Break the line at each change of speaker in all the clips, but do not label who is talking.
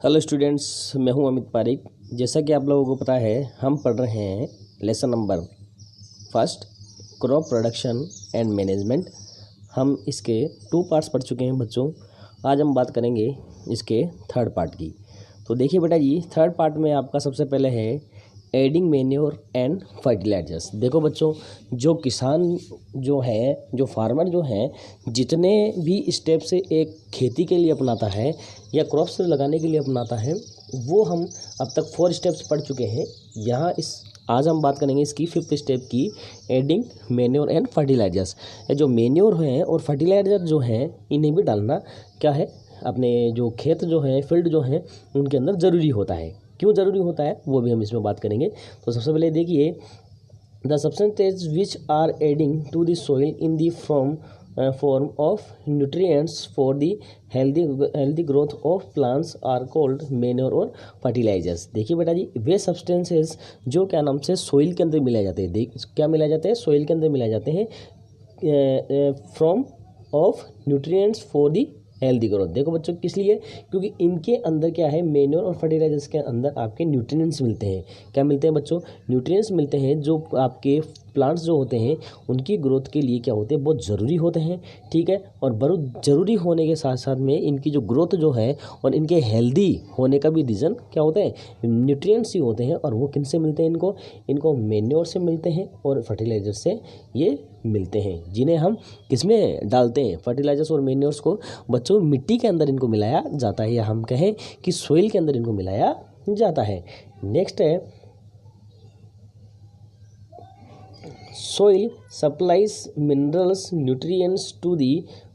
Hello students, मैं हूं अमित पारिक। जैसा कि आप लोगों को पता है, हम पढ़ रहे हैं lesson number first, crop production and management. हम इसके 2 पार्ट्स पढ़ चुके हैं बच्चों। आज हम बात करेंगे इसके 3rd पार्ट की। तो देखिए बेटा जी, 3rd पार्ट में आपका सबसे पहले है एडिंग मैन्योर एंड फर्टिलाइजर्स। देखो बच्चों, जो किसान जो है, जो फार्मर जो हैं, जितने भी स्टेप से एक खेती के लिए अपनाता है या क्रॉप्स लगाने के लिए अपनाता है, वो हम अब तक 4 स्टेप्स पढ़ चुके हैं। आज हम बात करेंगे इसकी 5th स्टेप की, एडिंग मैन्योर एंड फर्टिलाइजर्स। जो मैन्योर हैं और फर्टिलाइजर जो हैं, इन्हें भी डालना क्या है, अपने जो खेत जो है, फील्ड जो है, उनके अंदर ज़रूरी होता है। क्यों ज़रूरी होता है वो भी हम इसमें बात करेंगे। तो सबसे पहले देखिए, the substances which are adding to the soil in the form of nutrients for the healthy growth of plants are called manure और फर्टिलाइजर्स। देखिए बेटा जी, वे सब्सटेंसेज जो क्या नाम से सॉइल के अंदर मिलाए जाते हैं, क्या मिलाए जाते हैं, सॉइल के अंदर मिलाए जाते हैं from of nutrients for the healthy growth. देखो बच्चों, किस लिए? क्योंकि इनके अंदर क्या है, मैन्योर और फर्टिलाइजर्स के अंदर आपके न्यूट्रिएंट्स मिलते हैं। क्या मिलते हैं बच्चों? न्यूट्रिएंट्स मिलते हैं, जो आपके प्लांट्स जो होते हैं उनकी ग्रोथ के लिए क्या होते हैं, बहुत ज़रूरी होते हैं। ठीक है, और बहुत ज़रूरी होने के साथ साथ में इनकी जो ग्रोथ जो है और इनके हेल्दी होने का भी रीज़न क्या होता है, न्यूट्रिएंट्स ही होते हैं। और वो किन से मिलते हैं? इनको मैन्योर से मिलते हैं और फर्टिलाइजर से ये मिलते हैं, जिन्हें हम किसमें डालते हैं, फर्टिलाइजर्स और मैन्योर्स को बच्चों मिट्टी के अंदर इनको मिलाया जाता है, या हम कहें कि सोइल के अंदर इनको मिलाया जाता है। नेक्स्ट है, soil supplies minerals nutrients to the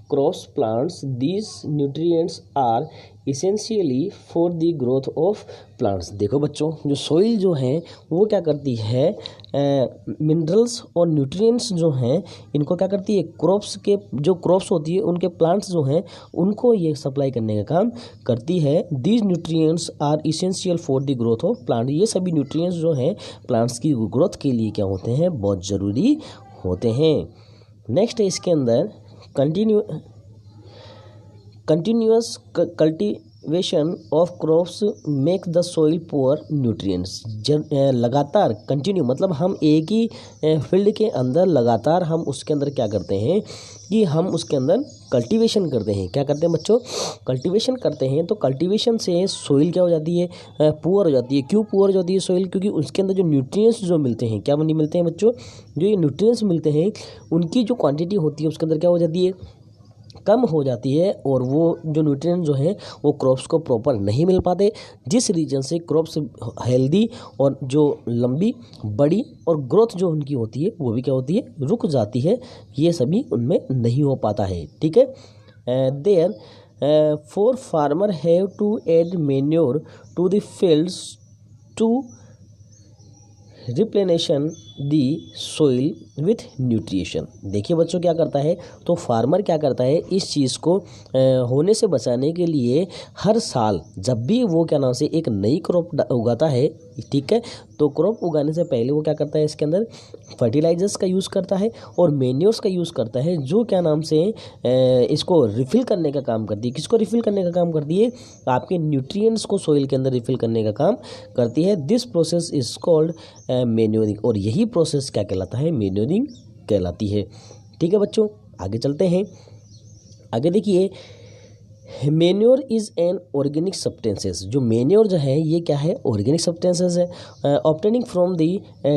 crops plants. These nutrients are essentially for the growth of plants। देखो बच्चों, जो सोइल जो है वो क्या करती है, मिनरल्स और न्यूट्रिएंट्स जो हैं इनको क्या करती है, क्रॉप्स होती है, उनके प्लांट्स जो हैं उनको ये सप्लाई करने का काम करती है। These nutrients are essential for the growth of plant. ये सभी न्यूट्रिएंट्स जो हैं प्लांट्स की ग्रोथ के लिए क्या होते हैं, बहुत ज़रूरी होते हैं। नेक्स्ट है इसके अंदर continuous cultivation of crops make the soil poor nutrients. लगातार कंटिन्यू मतलब हम एक ही फील्ड के अंदर लगातार हम उसके अंदर क्या करते हैं कि हम उसके अंदर कल्टीवेशन करते हैं। क्या करते हैं बच्चों? कल्टीवेशन करते हैं। तो कल्टीवेशन से सॉइल क्या हो जाती है, पुअर हो जाती है। क्यों पुअर हो जाती है सॉइल? क्योंकि उसके अंदर जो न्यूट्रिएंट्स जो मिलते हैं, क्या नहीं मिलते हैं बच्चों, जो ये न्यूट्रिएंट्स मिलते हैं उनकी जो क्वांटिटी होती है उसके अंदर क्या हो जाती है, कम हो जाती है। और वो जो न्यूट्रिएंट जो हैं वो क्रॉप्स को प्रॉपर नहीं मिल पाते, जिस रीजन से क्रॉप्स हेल्दी और जो लंबी बड़ी और ग्रोथ जो उनकी होती है वो भी क्या होती है, रुक जाती है। ये सभी उनमें नहीं हो पाता है। ठीक है, therefore farmer have to add manure to the fields to replenish the soil with nutrition. देखिए बच्चों, क्या करता है, तो फार्मर क्या करता है, इस चीज़ को होने से बचाने के लिए हर साल जब भी वो क्या नाम से एक नई क्रॉप उगाता है, ठीक है, तो क्रॉप उगाने से पहले वो क्या करता है, इसके अंदर फर्टिलाइजर्स का यूज़ करता है और मैन्योर्स का यूज़ करता है, जो क्या नाम से इसको रिफ़िल करने का काम करती है। किसको रिफ़िल करने का काम करती है? आपके न्यूट्रिएंट्स को सॉइल के अंदर रिफ़िल करने का काम करती है। This process is called manuring. और यही प्रोसेस क्या कहलाता है, मैन्योरिंग कहलाती है। ठीक है बच्चों, आगे चलते हैं। आगे देखिए, manure is an organic substances. जो मैन्योर जो है ये क्या है, ऑर्गेनिक सब्सटेंसेस है, obtaining from the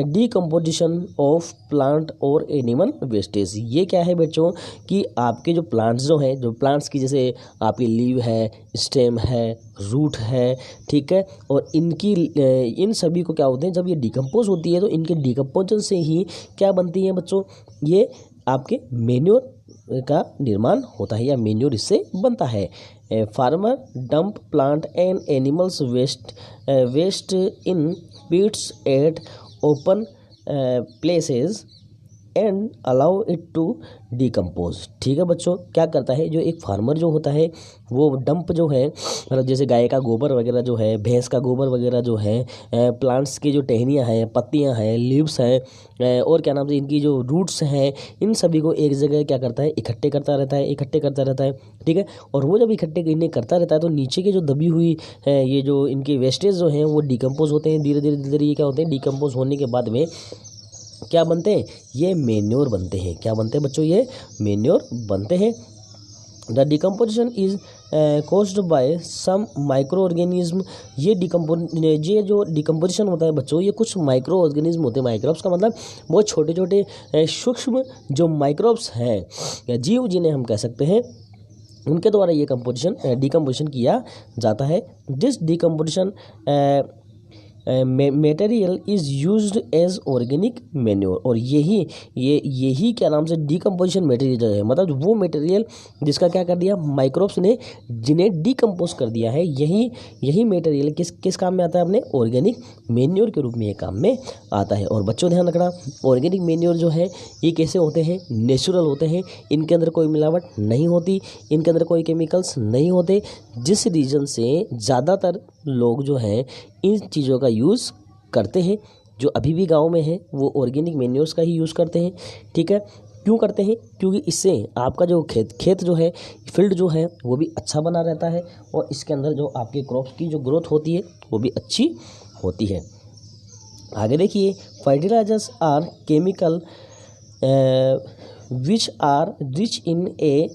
decomposition of plant और एनिमल वेस्टेज। ये क्या है बच्चों कि आपके जो प्लांट्स जो हैं, जो प्लांट्स की जैसे आपकी लीव है, स्टेम है, रूट है, ठीक है, और इन सभी को क्या होते हैं, जब ये डिकम्पोज होती है तो इनके डिकम्पोजन से ही क्या बनती है बच्चों, ये आपके मैन्योर का निर्माण होता है, या मैन्योर इससे बनता है। Farmer dump plant and animals waste in pits at open places and allow it to decompose. ठीक है बच्चों, क्या करता है जो एक फार्मर जो होता है वो डंप जो है, मतलब जैसे गाय का गोबर वगैरह जो है, भैंस का गोबर वगैरह जो है, प्लांट्स की जो टहनियाँ हैं, पत्तियाँ हैं, लीव्स हैं, और क्या नाम से इनकी जो रूट्स हैं, इन सभी को एक जगह क्या करता है, इकट्ठे करता रहता है। ठीक है, और वो जब इकट्ठे इन्हें करता रहता है तो नीचे की जो दबी हुई है ये जो इनके वेस्टेज जो हैं वो डिकम्पोज होते हैं, धीरे धीरे ये क्या होते हैं, डिकम्पोज होने के बाद में क्या बनते हैं, ये मेन्योर बनते हैं। क्या बनते हैं बच्चों, ये मेन्योर बनते हैं। The decomposition is caused by some microorganism. ये जो डिकम्पोजिशन होता है बच्चों, ये कुछ माइक्रो ऑर्गेनिज्म होते हैं। माइक्रोब्स का मतलब बहुत छोटे छोटे सूक्ष्म जो माइक्रोब्स हैं या जीव जिन्हें हम कह सकते हैं, उनके द्वारा ये डिकम्पोजिशन किया जाता है। This decomposition material is used as organic manure. और यही क्या नाम से डिकम्पोजिशन मटेरियल है, मतलब वो मटेरियल जिसका क्या कर दिया, माइक्रोब्स ने जिन्हें डिकम्पोज कर दिया है, यही मटेरियल किस काम में आता है, अपने ऑर्गेनिक मैन्योर के रूप में ये काम में आता है। और बच्चों ध्यान रखना, ऑर्गेनिक मैन्योर जो है ये कैसे होते हैं, नेचुरल होते हैं, इनके अंदर कोई मिलावट नहीं होती, इनके अंदर कोई केमिकल्स नहीं होते, जिस रीज़न से ज़्यादातर लोग जो हैं इन चीज़ों का यूज़ करते हैं। जो अभी भी गांव में है वो ऑर्गेनिक मैन्योर्स का ही यूज़ करते हैं। ठीक है, क्यों करते हैं, क्योंकि इससे आपका जो खेत जो है, फील्ड जो है वो भी अच्छा बना रहता है, और इसके अंदर जो आपके क्रॉप्स की जो ग्रोथ होती है वो भी अच्छी होती है। आगे देखिए, fertilisers are chemical which are rich in a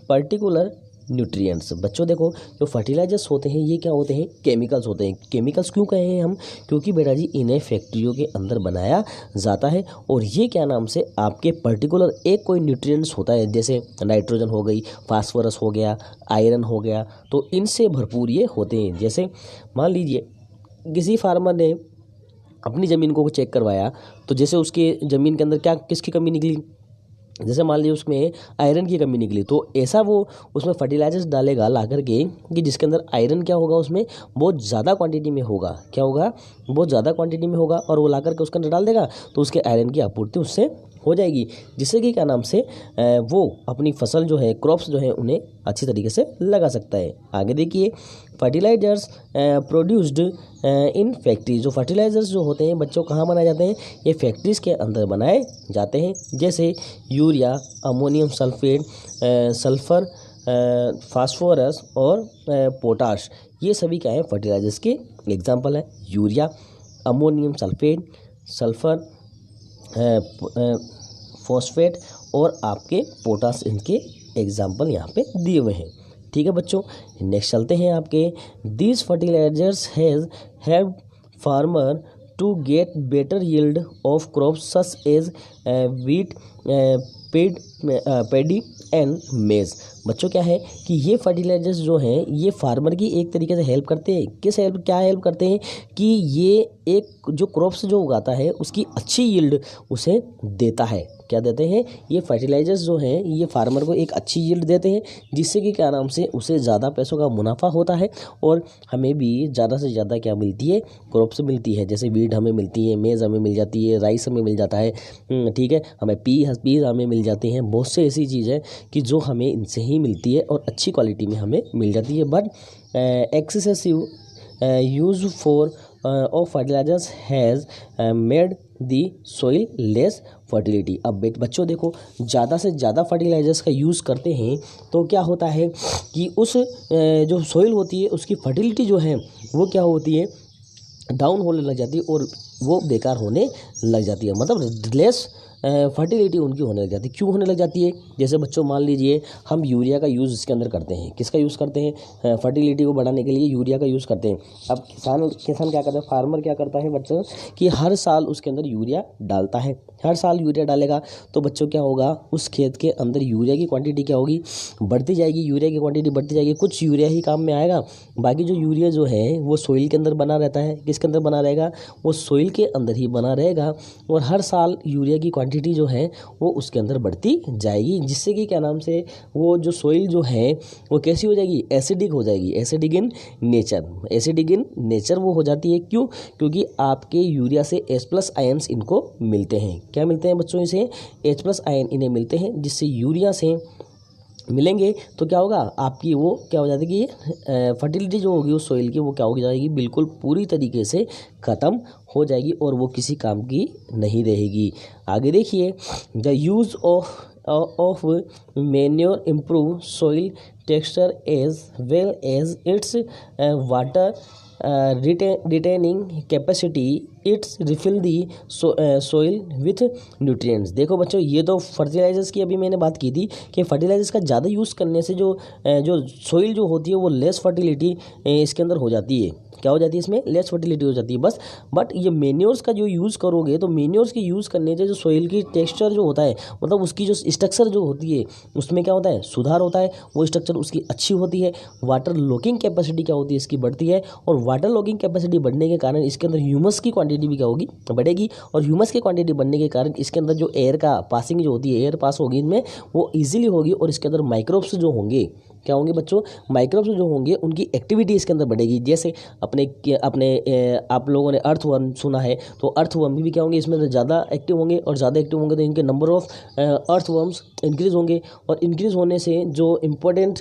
particular nutrients. बच्चों देखो, जो फर्टिलाइजर्स होते हैं ये क्या होते हैं, केमिकल्स होते हैं। केमिकल्स क्यों कहे हैं हम, क्योंकि बेटा जी इन्हें फैक्ट्रियों के अंदर बनाया जाता है, और ये क्या नाम से आपके पर्टिकुलर एक कोई न्यूट्रिएंट्स होता है, जैसे नाइट्रोजन हो गई, फास्फोरस हो गया, आयरन हो गया, तो इनसे भरपूर ये होते हैं। जैसे मान लीजिए किसी फार्मर ने अपनी ज़मीन को चेक करवाया, तो जैसे उसकी ज़मीन के अंदर किसकी कमी निकली, जैसे मान लीजिए उसमें आयरन की कमी निकली, तो ऐसा वो उसमें फर्टिलाइजर्स डालेगा ला करके कि जिसके अंदर आयरन क्या होगा, उसमें बहुत ज़्यादा क्वांटिटी में होगा। क्या होगा, बहुत ज़्यादा क्वांटिटी में होगा, और वो ला करके उसके अंदर डाल देगा तो उसके आयरन की आपूर्ति उससे हो जाएगी, जिससे कि क्या नाम से वो अपनी फसल जो है, क्रॉप्स जो है, उन्हें अच्छी तरीके से लगा सकता है। आगे देखिए, फर्टिलाइजर्स प्रोड्यूस्ड इन फैक्ट्रीज। जो फर्टिलाइजर्स जो होते हैं बच्चों कहाँ बनाए जाते हैं, ये फैक्ट्रीज़ के अंदर बनाए जाते हैं। जैसे urea, ammonium sulphate, sulphur, phosphorus और पोटाश, ये सभी क्या है, फर्टिलाइजर्स के एग्जाम्पल है। Urea, ammonium sulphate, sulphur, phosphate और आपके पोटाश, इनके एग्जाम्पल यहाँ पे दिए हुए हैं। ठीक है बच्चों, नेक्स्ट चलते हैं आपके। These fertilisers has help farmer to get better yield of crops such as wheat, paddy and maize. बच्चों क्या है कि ये फर्टिलाइजर्स जो हैं ये फार्मर की एक तरीके से हेल्प करते हैं। क्या हेल्प करते हैं कि ये एक जो क्रॉप्स जो उगाता है उसकी अच्छी यील्ड उसे देता है। क्या देते हैं, ये फर्टिलाइजर्स जो हैं ये फार्मर को एक अच्छी यील्ड देते हैं, जिससे कि क्या नाम से उसे ज़्यादा पैसों का मुनाफा होता है, और हमें भी ज़्यादा से ज़्यादा क्या मिलती है, क्रॉप्स मिलती है। जैसे वीट हमें मिलती है, मेज़ हमें मिल जाती है, राइस हमें मिल जाता है, ठीक है, हमें पीज हमें मिल जाते हैं। बहुत से ऐसी चीज़ है कि जो हमें इनसे ही मिलती है और अच्छी क्वालिटी में हमें मिल जाती है। But excessive use for of fertilisers has made the soil less fertility. अब बच्चों देखो, ज़्यादा से ज़्यादा फर्टिलाइजर्स का यूज़ करते हैं तो क्या होता है कि उस जो सोइल होती है उसकी फर्टिलिटी जो है वो क्या होती है, डाउन होने लग जाती है, और वो बेकार होने लग जाती है। मतलब लेस फर्टिलिटी उनकी होने लग जाती है। क्यों होने लग जाती है, जैसे बच्चों मान लीजिए हम यूरिया का यूज़ इसके अंदर करते हैं। किसका यूज़ करते हैं, फर्टिलिटी को बढ़ाने के लिए यूरिया का यूज़ करते हैं। अब किसान क्या करता है, फार्मर क्या करता है बच्चों, कि हर साल उसके अंदर यूरिया डालता है। हर साल यूरिया डालेगा तो बच्चों क्या होगा, उस खेत के अंदर यूरिया की क्वांटिटी क्या होगी, बढ़ती जाएगी। यूरिया की क्वांटिटी बढ़ती जाएगी, कुछ यूरिया ही काम में आएगा, बाकी जो यूरिया जो है वो सोइल के अंदर बना रहता है। किसके अंदर बना रहेगा, वो सोइल के अंदर ही बना रहेगा, और हर साल यूरिया की क्वांटिटी जो है वो उसके अंदर बढ़ती जाएगी, जिससे कि क्या नाम से वो जो सोइल जो है वो कैसी हो जाएगी, एसिडिक हो जाएगी। एसिडिक इन नेचर वो हो जाती है। क्यों, क्योंकि आपके यूरिया से H+ आयंस इनको मिलते हैं। क्या मिलते हैं बच्चों इसे, H+ आयन इन्हें मिलते हैं, जिससे यूरिया से मिलेंगे तो क्या होगा आपकी वो क्या हो जाती है कि फर्टिलिटी जो होगी उस सॉइल की वो क्या हो जाएगी, बिल्कुल पूरी तरीके से ख़त्म हो जाएगी और वो किसी काम की नहीं रहेगी। आगे देखिए, the use of manure improve soil texture as well as its water retaining capacity, it's refill the soil with nutrients. देखो बच्चों, ये तो फर्टिलाइजर्स की अभी मैंने बात की थी कि फर्टिलाइजर्स का ज़्यादा यूज़ करने से जो सोइल जो होती है वो लेस फर्टिलिटी इसके अंदर हो जाती है। क्या हो जाती है, इसमें लेस फर्टिलिटी हो जाती है बस। बट ये मेन्योर्स का जो यूज़ करोगे तो मेन्योर्स के यूज़ करने से जो सोइल की टेक्सचर जो होता है, मतलब उसकी जो स्ट्रक्चर जो होती है उसमें क्या होता है, सुधार होता है, वो स्ट्रक्चर उसकी अच्छी होती है। वाटर लॉकिंग कैपेसिटी क्या होती है, इसकी बढ़ती है, और वाटर लॉकिंग कैपेसिटी बढ़ने के कारण इसके अंदर ह्यूमस की क्वांटिटी भी क्या होगी, बढ़ेगी, और ह्यूमस की क्वांटिटी बढ़ने के कारण इसके अंदर जो एयर का पासिंग जो होती है, एयर पास होगी इनमें, वो ईजिली होगी, और इसके अंदर माइक्रोब्स जो होंगे, क्या होंगे बच्चों, माइक्रोब्स जो होंगे उनकी एक्टिविटी इसके अंदर बढ़ेगी। जैसे अपने आप लोगों ने अर्थवर्म सुना है, तो अर्थवर्म भी क्या होंगे, इसमें ज़्यादा एक्टिव होंगे, और ज़्यादा एक्टिव होंगे तो इनके नंबर ऑफ अर्थवर्म्स इंक्रीज होंगे, और इंक्रीज होने से जो इम्पोर्टेंट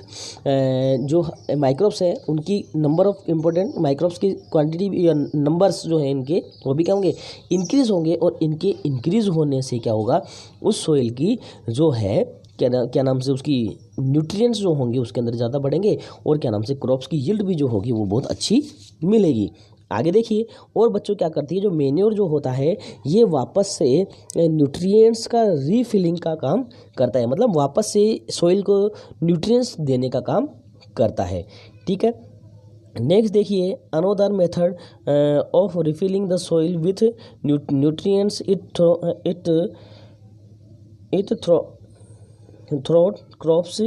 जो माइक्रोब्स हैं उनकी नंबर ऑफ इम्पोर्टेंट माइक्रोब्स की क्वांटिटी या नंबर्स जो हैं इनके, वो भी क्या होंगे, इंक्रीज होंगे, और इनके इंक्रीज होने से क्या होगा, उस सोइल की जो है क्या नाम से उसकी न्यूट्रिएंट्स जो होंगे उसके अंदर ज़्यादा बढ़ेंगे, और क्या नाम से क्रॉप्स की यील्ड भी जो होगी वो बहुत अच्छी मिलेगी। आगे देखिए, और बच्चों क्या करती है, जो मेन्योर जो होता है ये वापस से न्यूट्रिएंट्स का रीफिलिंग का काम करता है, मतलब वापस से सोइल को न्यूट्रिएंट्स देने का काम करता है। ठीक है, नेक्स्ट देखिए, another method of refilling the soil with nutrients it throat crops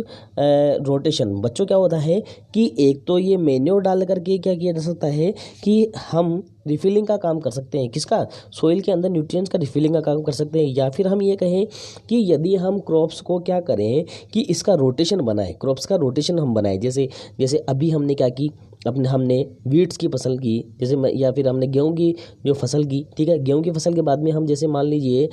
rotation. बच्चों क्या होता है कि एक तो ये मेन्योर डाल करके क्या किया जा सकता है कि हम रिफिलिंग का काम कर सकते हैं, किसका, सोइल के अंदर न्यूट्रिएंट्स का रिफिलिंग का काम कर सकते हैं, या फिर हम ये कहें कि यदि हम क्रॉप्स को क्या करें कि इसका रोटेशन बनाएं, क्रॉप्स का रोटेशन हम बनाएं। जैसे अभी हमने क्या की, हमने वीट्स की फसल की, जैसे या फिर हमने गेहूं की जो फसल की, ठीक है, गेहूं की फसल के बाद में हम जैसे मान लीजिए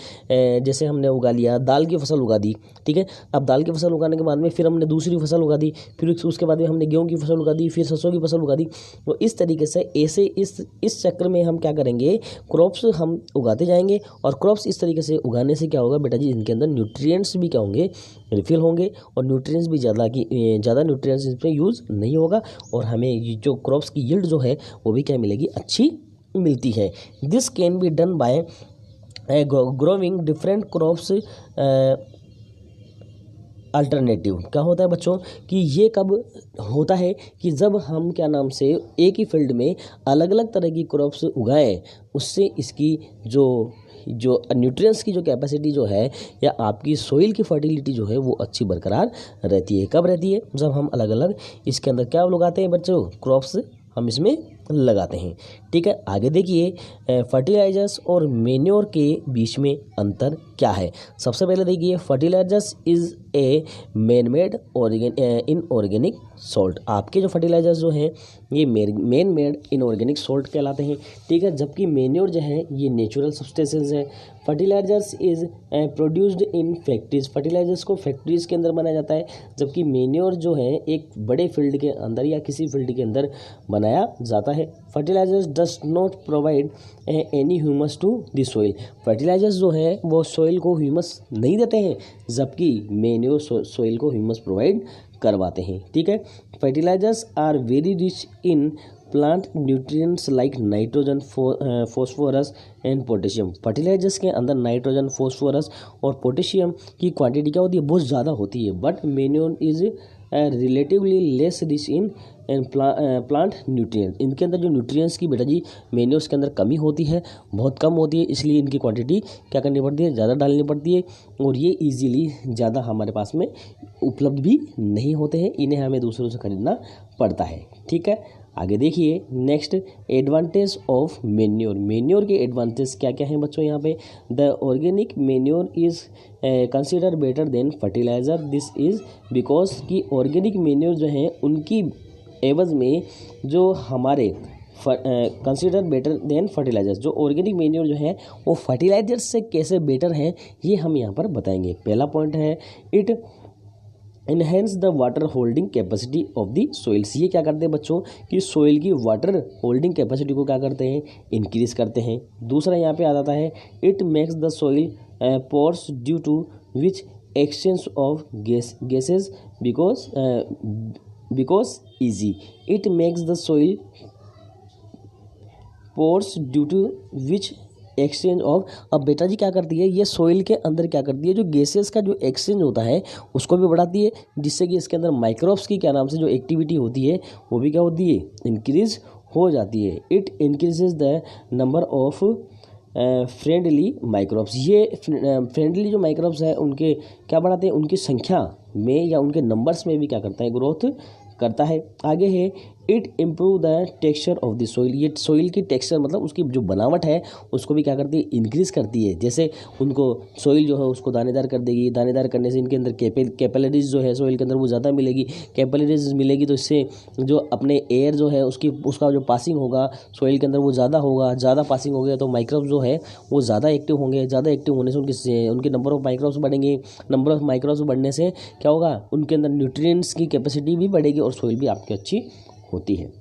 जैसे हमने उगा लिया दाल की फसल उगा दी, ठीक है, अब दाल की फसल उगाने के बाद में फिर हमने दूसरी फसल उगा दी, फिर उसके बाद में हमने गेहूं की फसल उगा दी, फिर सरसों की फसल उगा दी। तो इस तरीके से ऐसे इस चक्र में हम क्या करेंगे, क्रॉप्स हम उगाते जाएंगे, और क्रॉप्स इस तरीके से उगाने से क्या होगा बेटा जी, इनके अंदर न्यूट्रिएंट्स भी क्या होंगे, रिफिल होंगे, और न्यूट्रिएंट्स भी ज़्यादा न्यूट्रिएंट्स इसमें यूज़ नहीं होगा, और हमें जो क्रॉप्स की यील्ड जो है वो भी क्या मिलेगी, अच्छी मिलती है। This can be done by growing different crops alternative. क्या होता है बच्चों कि ये कब होता है कि जब हम क्या नाम से एक ही फील्ड में अलग अलग तरह की क्रॉप्स उगाएं, उससे इसकी जो न्यूट्रिएंट्स की जो कैपेसिटी जो है या आपकी सोइल की फर्टिलिटी जो है वो अच्छी बरकरार रहती है। कब रहती है, जब हम अलग अलग इसके अंदर क्या लगाते हैं बच्चों, क्रॉप्स हम इसमें लगाते हैं। ठीक है, आगे देखिए फर्टिलाइजर्स और मेन्योर के बीच में अंतर क्या है। सबसे पहले देखिए, fertilisers is a man made inorganic salt. आपके जो फर्टिलाइजर्स जो हैं ये मैन मेड इनऑर्गेनिक सॉल्ट कहलाते हैं। ठीक है, जबकि मेन्योर जो है ये नेचुरल सब्सटेंसेस है। Fertilisers is produced in factories. Fertilisers को फैक्ट्रीज के अंदर बनाया जाता है, जबकि मेन्योर जो है एक बड़े फील्ड के अंदर या किसी फील्ड के अंदर बनाया जाता है। Fertilisers does not provide any humus to the soil. Fertilisers जो है वो सोइल को ह्यूमस नहीं देते हैं, जबकि मेन्योर सोइल को ह्यूमस प्रोवाइड करवाते हैं। ठीक है, fertilisers are very rich in plant nutrients like nitrogen, phosphorus and potassium. Fertilisers के अंदर नाइट्रोजन, फॉस्फोरस और पोटेशियम की क्वांटिटी क्या होती है, बहुत ज़्यादा होती है। But manure is relatively less rich in plant nutrient. इनके अंदर जो न्यूट्रिएंट्स की बेटा जी मेन्योर्स के अंदर कमी होती है, बहुत कम होती है, इसलिए इनकी क्वांटिटी क्या करनी पड़ती है, ज़्यादा डालनी पड़ती है, और ये इजीली ज़्यादा हमारे पास में उपलब्ध भी नहीं होते हैं, इन्हें हमें दूसरों से खरीदना पड़ता है। ठीक है, आगे देखिए next, advantage of manure. Manure के एडवांटेज क्या क्या हैं बच्चों यहाँ पे। The organic manure is consider better than fertiliser. This is because कि ऑर्गेनिक मेन्योर जो हैं उनकी एवज में जो हमारे कंसिडर बेटर देन फर्टिलाइजर्स। जो ऑर्गेनिक मैन्योर जो है वो फर्टिलाइजर्स से कैसे बेटर हैं ये हम यहाँ पर बताएंगे। पहला पॉइंट है it enhance the water holding capacity of the soils. ये क्या करते हैं बच्चों कि सोइल की वाटर होल्डिंग कैपेसिटी को क्या करते हैं, इंक्रीज करते हैं। दूसरा यहाँ पे आ जाता है it makes the soil pores due to which exchange of gases because easy. It makes the soil pores due to which exchange of. अब बेटा जी क्या करती है, ये सोइल के अंदर क्या करती है, जो गैसेस का जो एक्सचेंज होता है उसको भी बढ़ाती है, जिससे कि इसके अंदर माइक्रोब्स की क्या नाम से जो एक्टिविटी होती है वो भी क्या होती है, इंक्रीज हो जाती है। It increases the number of friendly microbes. ये फ्रेंडली जो माइक्रोब्स है उनके क्या बढ़ाते हैं, उनकी संख्या में या उनके नंबर्स में भी क्या करता है, ग्रोथ करता है। आगे है it improve the texture of the soil. ये सोइल की टेक्सचर मतलब उसकी जो बनावट है उसको भी क्या करती है, इंक्रीज करती है। जैसे उनको सोइल जो है उसको दानेदार कर देगी, दानेदार करने से इनके अंदर कैपिलरीज जो है सोइल के अंदर वो ज़्यादा मिलेगी। कैपिलरीज मिलेगी तो इससे जो अपने एयर जो है उसका जो पासिंग होगा सोइल के अंदर वो ज़्यादा होगा। ज़्यादा पासिंग हो गया तो माइक्रोब्स जो है वो ज़्यादा एक्टिव होंगे। ज़्यादा एक्टिव होने से उनके नंबर ऑफ माइक्रोब्स बढ़ेंगे। नंबर ऑफ माइक्रोब्स बढ़ने से क्या होगा, उनके अंदर न्यूट्रिएंट्स की कैपेसिटी भी बढ़ेगी और सोइल भी आपकी अच्छी होती है।